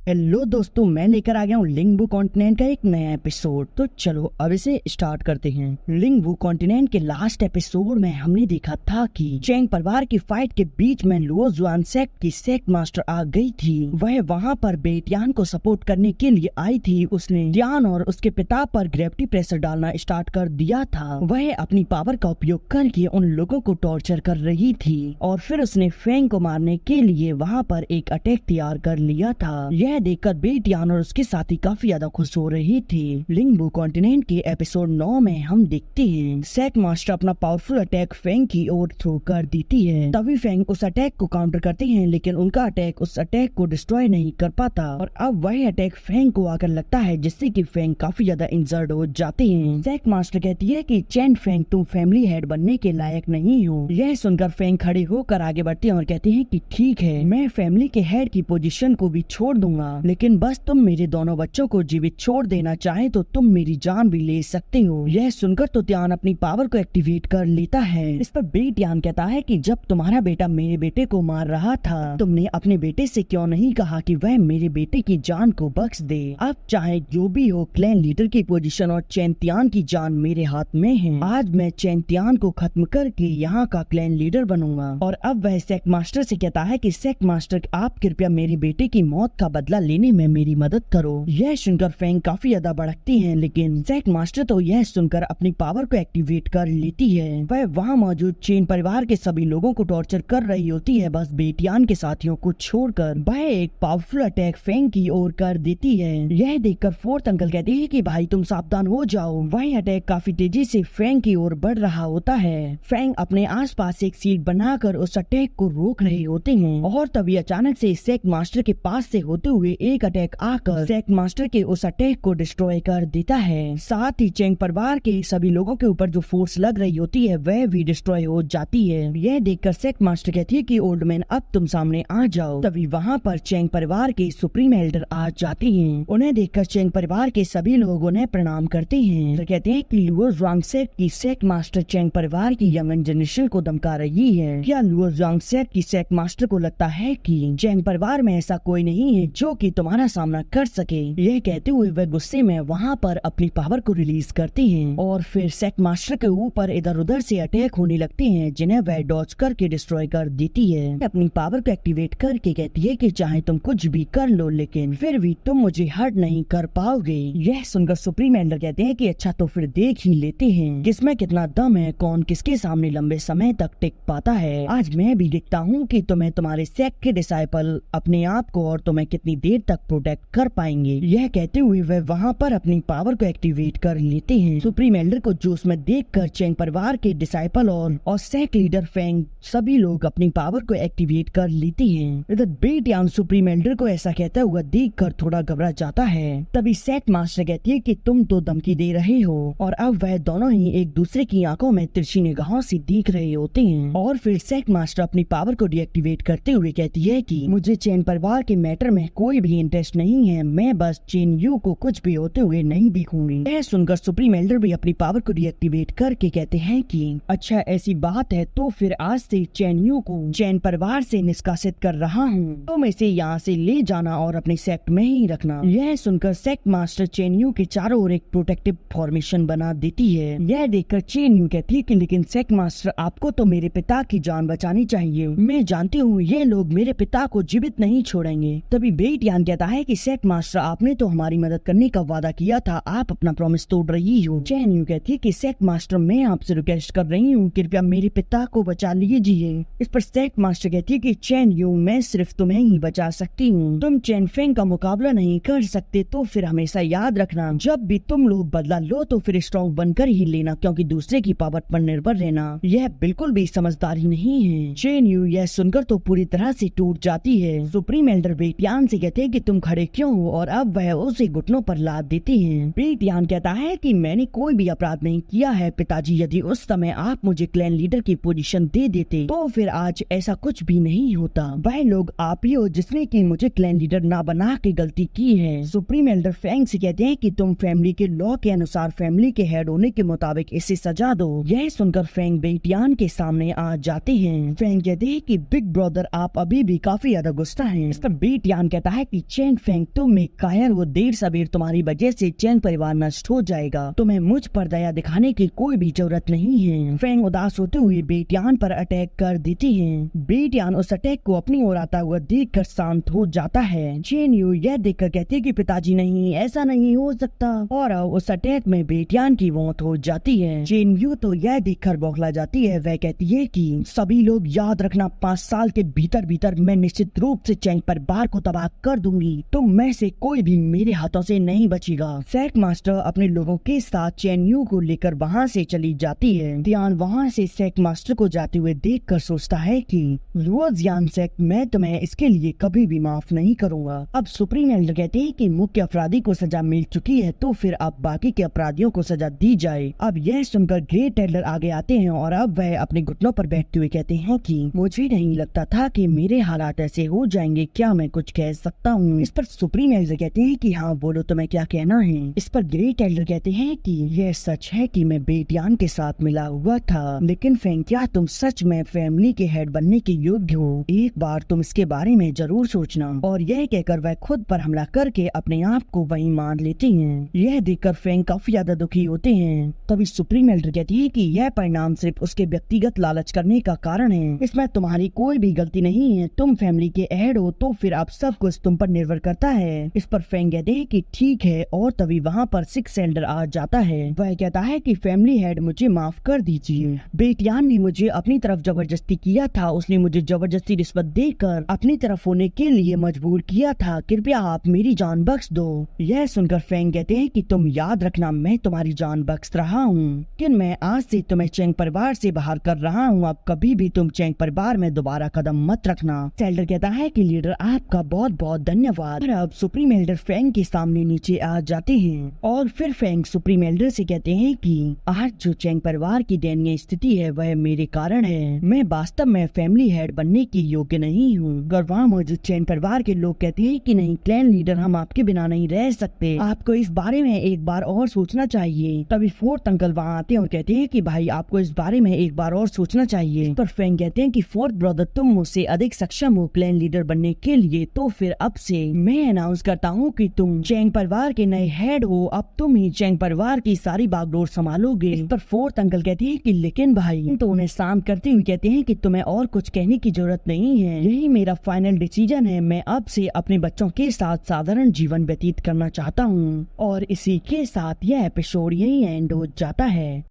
Hello दोस्तों, मैं लेकर आ गया हूँ लिंगबू कॉन्टिनेंट का एक नया एपिसोड। तो चलो अब इसे स्टार्ट करते हैं। लिंगबू कॉन्टिनेंट के लास्ट एपिसोड में हमने देखा था कि चैंग परिवार की फाइट के बीच में लुओ जुआन सेक्ट की सेक्ट मास्टर आ गई थी। वह वहाँ पर बेटियान को सपोर्ट करने के लिए आई थी। उसने टियान और उसके पिता पर ग्रेविटी प्रेशर डालना स्टार्ट कर दिया था। वह अपनी पावर का उपयोग करके उन लोगों को टॉर्चर कर रही थी और फिर उसने फेंग को मारने के लिए वहाँ पर एक अटैक तैयार कर लिया था। यह देखकर बेटियान और उसके साथी काफी ज्यादा खुश हो रही थी। लिंगबू कॉन्टिनेंट के एपिसोड 9 में हम देखते हैं सेक्ट मास्टर अपना पावरफुल अटैक फेंग की ओर थ्रो कर देती है। तभी फेंग उस अटैक को काउंटर करते हैं, लेकिन उनका अटैक उस अटैक को डिस्ट्रॉय नहीं कर पाता और अब वह अटैक फेंग को आकर लगता है, जिससे कि फेंग काफी ज्यादा इंजर्ड हो जाते हैं। सेक्ट मास्टर कहती है कि चैन फेंग, तुम फैमिली हेड बनने के लायक नहीं हो। यह सुनकर फेंग खड़े होकर आगे बढ़ते हैं और कहते हैं कि ठीक है, मैं फैमिली के हेड की पोजीशन को भी छोड़ दूंगा, लेकिन बस तुम मेरे दोनों बच्चों को जीवित छोड़ देना चाहे तो तुम मेरी जान भी ले सकते हो। यह सुनकर तो टियान अपनी पावर को एक्टिवेट कर लेता है। इस पर टियान कहता है कि जब तुम्हारा बेटा मेरे बेटे को मार रहा था, तुमने अपने बेटे से क्यों नहीं कहा कि वह मेरे बेटे की जान को बख्श दे। अब चाहे जो भी हो, क्लैन लीडर की पोजीशन और चैन टियान की जान मेरे हाथ में है। आज मैं चैन टियान को खत्म करके यहाँ का क्लैन लीडर बनूंगा। और अब वह सेक्ट मास्टर से कहता है कि सेक्ट मास्टर, आप कृपया मेरे बेटे की मौत का बदला लेने में मेरी मदद करो। यह सुनकर फेंग काफी ज्यादा भड़कती है, लेकिन सेक्ट मास्टर तो यह सुनकर अपनी पावर को एक्टिवेट कर लेती है। वह वहाँ मौजूद चेन परिवार के सभी लोगों को टॉर्चर कर रही होती है, बस बेटियान के साथियों को छोड़कर। वह एक पावरफुल अटैक फेंग की ओर कर देती है। यह देखकर फोर्थ अंकल कहते हैं कि भाई तुम सावधान हो जाओ। वह अटैक काफी तेजी से फेंग की ओर बढ़ रहा होता है। फेंग अपने आसपास एक सीट बनाकर उस अटैक को रोक रहे होते हैं और तभी अचानक से सेक्ट मास्टर के पास से होते हुए एक अटैक आकर सेक्ट मास्टर के उस अटैक को डिस्ट्रॉय कर देता है। साथ ही चैंग परिवार के सभी लोगों के ऊपर जो फोर्स लग रही होती है वह भी डिस्ट्रॉय हो जाती है। यह देखकर सेक्ट मास्टर कहती है कि ओल्ड मैन, अब तुम सामने आ जाओ। तभी वहाँ पर चैंग परिवार के सुप्रीम एल्डर आ जाते हैं। उन्हें देखकर चैंग परिवार के सभी लोग उन्हें प्रणाम करते हैं। तो कहते हैं कि लुओ जुआन सेक्ट की सेक्ट मास्टर चैंग परिवार की यंग जनरेशन को धमका रही है। क्या लुओ जुआन सेक्ट की सेक्ट मास्टर को लगता है कि चैंग परिवार में ऐसा कोई नहीं है जो कि तुम्हारा सामना कर सके। यह कहते हुए वह गुस्से में वहाँ पर अपनी पावर को रिलीज करते हैं और फिर सेक्ट मास्टर के ऊपर इधर उधर से अटैक होने लगते हैं, जिन्हें वह डॉज करके डिस्ट्रॉय कर देती है। अपनी पावर को एक्टिवेट करके कहती है कि चाहे तुम कुछ भी कर लो, लेकिन फिर भी तुम मुझे हर्ट नहीं कर पाओगे। यह सुनकर सुप्रीम एल्डर कहते हैं कि अच्छा, तो फिर देख ही लेते हैं किसमें कितना दम है, कौन किसके सामने लंबे समय तक टिक पाता है। आज मैं भी देखता हूँ कि तुम्हें तुम्हारे सेक्ट के डिसाइपल अपने आप को और तुम्हें कितनी देर तक प्रोटेक्ट कर पाएंगे। यह कहते हुए वह वहाँ पर अपनी पावर को एक्टिवेट कर लेते हैं। सुप्रीम एल्डर को जोश में देखकर चैंग परिवार के डिसाइपल और सेक्ट लीडर फेंग सभी लोग अपनी पावर को एक्टिवेट कर लेते हैं। इधर बेटियान सुप्रीम एल्डर को ऐसा कहता हुआ देखकर थोड़ा घबरा जाता है। तभी सेक्ट मास्टर कहती है कि तुम तो धमकी दे रहे हो, और अब वह दोनों ही एक दूसरे की आंखों में तिरछी निगाहों से देख रहे होते हैं। और फिर सेक्ट मास्टर अपनी पावर को डीएक्टिवेट करते हुए कहती है कि मुझे चैन परिवार के मैटर में कोई भी इंटरेस्ट नहीं है, मैं बस चेन यू को कुछ भी होते हुए नहीं देखूंगी। यह सुनकर सुप्रीम एल्डर भी अपनी पावर को डीएक्टिवेट करके कहते हैं कि अच्छा, ऐसी बात है तो फिर आज से चैन यू को चैन परिवार से निष्कासित कर रहा हूँ। तुम इसे यहाँ से ले जाना और अपने सेक्ट में ही रखना। यह सुनकर सेक्ट मास्टर चैन यू के चारों ओर एक प्रोटेक्टिव फॉर्मेशन बना देती है। यह देखकर चैन यू कहती है कि लेकिन सेक्ट मास्टर, आपको तो मेरे पिता की जान बचानी चाहिए। मैं जानती हूँ ये लोग मेरे पिता को जीवित नहीं छोड़ेंगे। तभी बेटियान कहता है कि सेक्ट मास्टर, आपने तो हमारी मदद करने का वादा किया था, आप अपना प्रॉमिस तोड़ रही हो। चैन यू कहती है कि सेक्ट मास्टर, मैं आपसे रिक्वेस्ट कर रही हूँ, कृपया मेरे पिता को बचा लीजिए। इस पर सेक्ट मास्टर कहती है कि चैन यू, मैं सिर्फ तुम्हें ही बचा सकती हूँ। तुम चैन फेंग का मुकाबला नहीं कर सकते, तो फिर हमेशा याद रखना, जब भी तुम लोग बदला लो तो फिर स्ट्रॉन्ग बनकर ही लेना, क्योंकि दूसरे की पावर पर निर्भर रहना यह बिल्कुल भी समझदारी नहीं है। चैन यू यह सुनकर तो पूरी तरह से टूट जाती है। सुप्रीम एल्डर बेटियान से कहते हैं कि तुम खड़े क्यों हो, और अब वह उसे घुटनों पर लाद देती हैं। बेटियान कहता है कि मैंने कोई भी अपराध नहीं किया है पिताजी, यदि उस समय आप मुझे क्लैन लीडर की पोजीशन दे देते तो फिर आज ऐसा कुछ भी नहीं होता। वह लोग आप ही हो जिसने कि मुझे क्लैन लीडर ना बना के गलती की है। सुप्रीम एल्डर फेंग से कहते हैं कि तुम फैमिली के लॉ के अनुसार फैमिली के हेड होने के मुताबिक इसे सजा दो। यह सुनकर फेंग बेटियान के सामने आ जाते हैं। फेंग कहते हैं कि बिग ब्रदर, आप अभी भी काफी ज्यादा गुस्सा हैं। इस पर बेटियान कहता है कि चैंग फेंग तुम एक कायर हो, देर सबेर तुम्हारी वजह से चैंग परिवार नष्ट हो जाएगा, तुम्हें मुझ पर दया दिखाने की कोई भी जरूरत नहीं है। फेंग उदास होते हुए बेटियान पर अटैक कर देती है। बेटियान उस अटैक को अपनी ओर आता हुआ देखकर शांत हो जाता है। चेन यू यह देखकर कहती है कि पिताजी नहीं, ऐसा नहीं हो सकता, और उस अटैक में बेटियान की मौत हो जाती है। चेन यू तो यह देखकर बौखला जाती है। वह कहती है कि सभी लोग याद रखना, 5 साल के भीतर भीतर मैं निश्चित रूप से चैंग परिवार को तबाह कर दूंगी, तो मैं से कोई भी मेरे हाथों से नहीं बचेगा। सेक मास्टर अपने लोगों के साथ चेन यू को लेकर वहाँ से चली जाती है। ध्यान वहाँ से सेक मास्टर को जाते हुए देखकर सोचता है कि रोजियान सेक, मैं तुम्हें इसके लिए कभी भी माफ नहीं करूँगा। अब सुप्रीम एल्डर कहते हैं कि मुख्य अपराधी को सजा मिल चुकी है, तो फिर अब बाकी के अपराधियों को सजा दी जाए। अब यह सुनकर ग्रेट एल्डर आगे आते हैं और अब वह अपने घुटनों पर बैठते हुए कहते हैं कि मुझे नहीं लगता था कि मेरे हालात ऐसे हो जाएंगे, क्या मैं कुछ कह सकता हूँ? इस पर सुप्रीम एल्डर कहते हैं कि हाँ बोलो, तुम्हें क्या कहना है? इस पर ग्रेट एल्डर कहते हैं कि यह सच है कि मैं बेटियान के साथ मिला हुआ था, लेकिन फेंग क्या तुम सच में फैमिली के हेड बनने के योग्य हो? एक बार तुम इसके बारे में जरूर सोचना। और यह कहकर वह खुद पर हमला करके अपने आप को वहीं मार लेती हैं। यह देखकर फेंग काफी ज्यादा दुखी होते हैं। तभी सुप्रीम एल्डर कहती है कि यह परिणाम सिर्फ उसके व्यक्तिगत लालच करने का कारण है, इसमें तुम्हारी कोई भी गलती नहीं है। तुम फैमिली के हेड हो, तो फिर अब सब कुछ तुम पर निर्भर करता है। इस पर फेंग कहते हैं कि ठीक है, और तभी वहाँ पर सिक्स एल्डर आ जाता है। वह कहता है कि फैमिली हेड मुझे माफ कर दीजिए, बेटियान ने मुझे अपनी तरफ जबरदस्ती किया था, उसने मुझे जबरदस्ती रिश्वत देकर अपनी तरफ होने के लिए मजबूर किया था, कृपया आप मेरी जान बख्श दो। यह सुनकर फेंग कहते हैं कि तुम याद रखना, मैं तुम्हारी जान बख्श रहा हूँ, लेकिन मैं आज से तुम्हें चैंग परिवार से बाहर कर रहा हूँ। अब कभी भी तुम चैंग परिवार में दोबारा कदम मत रखना। एल्डर कहता है कि लीडर आपका बहुत बहुत धन्यवाद। और अब सुप्रीम एल्डर फेंग के सामने नीचे आ जाते हैं और फिर फेंग सुप्रीम एल्डर से कहते हैं कि आज जो चैंग परिवार की दयनीय स्थिति है वह मेरे कारण है। मैं वास्तव में फैमिली हेड बनने की योग्य नहीं हूँ। गरवाम मौजूद चैंग परिवार के लोग कहते हैं कि नहीं क्लैन लीडर, हम आपके बिना नहीं रह सकते, आपको इस बारे में एक बार और सोचना चाहिए। तभी फोर्थ अंकल वहाँ आते हैं और कहते हैं कि भाई आपको इस बारे में एक बार और सोचना चाहिए। पर फेंग कहते हैं कि फोर्थ ब्रदर, तुम मुझसे अधिक सक्षम हो क्लैन लीडर बनने के लिए, तो फिर अब से मैं अनाउंस करता हूँ कि तुम चैंग परिवार के नए हेड हो। अब तुम ही चैंग परिवार की सारी बागडोर संभालोगे। इस पर फोर्थ अंकल कहते हैं कि लेकिन भाई, तो उन्हें शांत करते हुए कहते हैं कि तुम्हें और कुछ कहने की जरूरत नहीं है, यही मेरा फाइनल डिसीजन है। मैं अब से अपने बच्चों के साथ साधारण जीवन व्यतीत करना चाहता हूँ। और इसी के साथ यह एपिसोड यही एंड हो जाता है।